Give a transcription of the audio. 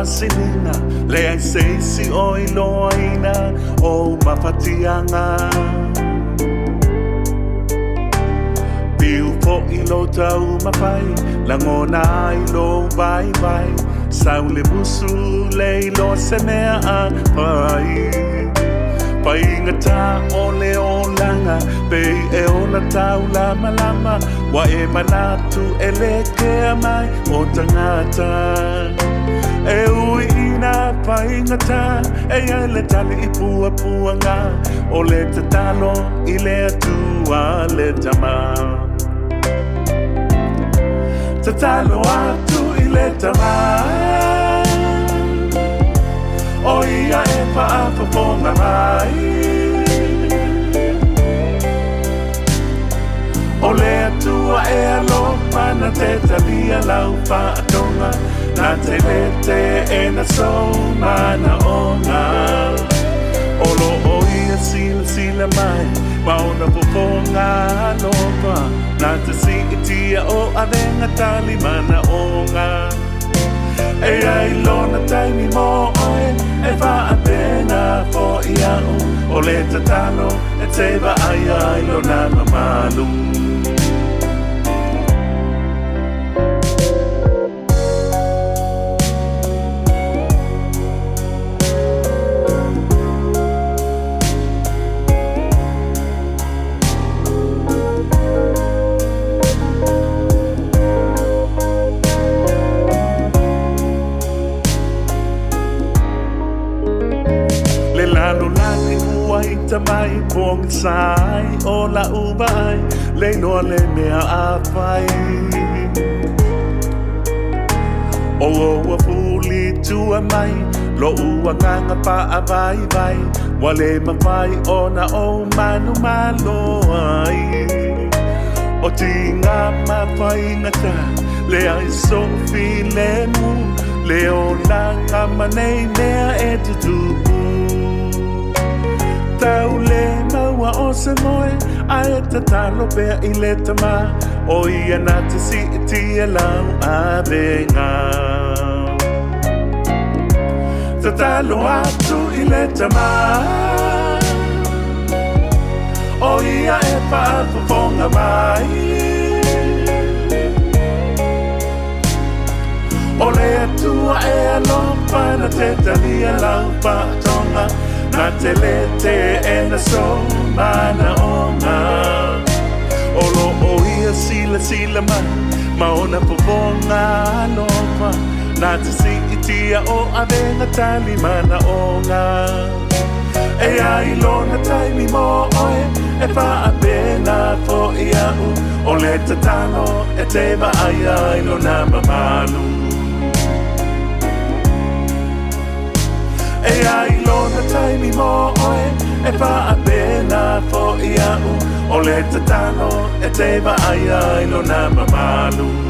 asininga le ai seisi o iloina o mawhatianga Piu po ilo tau mawhai langona ilo vai vai Sau le musu le ilo se mea a pai Pai ngata o le o langa Pei e o na tau lama lama Wa e manatu e le kea mai o tangata E ui ina pai ngata E ai le tali i pua puanga O le te talo i le atua le tama Te talo atu i le tama O ia e whaafafonga mai O le atua e alopa na te talia lau whaatonga Na te lete e na sou mana onga Olo o ia sila sila mai Mauna poponga alopa Na te si itia o avenga tali mana onga E ai lona taimi mo oe E wha a pena fo iau O le tatalo e te wa ai ai lona mamalu Lalo laki uai tamai pong sai o la ubai le no le mea apai O a puli tua mai lo ua nganga pa avai vai wale mawai o na o manu malo ai O tinga mawai ngata le ai sofi le mu le o langa manei mea e tutupu Tau le maua o se moe Ae ta talo pea i le tama O ia na te si iti e lau a venga Ta talo atu i le tama O ia e whaafafonga mai O le atua e alopa na te talia lau whaatonga Na te lete e na sou mana onga Olo o ia sila sila mai Maona poponga alopa Na te si itia o avenga tali mana onga E ai lona taimi mo oe E wha a pena fo iau O le tatalo e te wa ai ai lona mamalu E ai lona taimi mo oe E wha a pena fo iau O le tatalo e te wa ai ai lona mamalu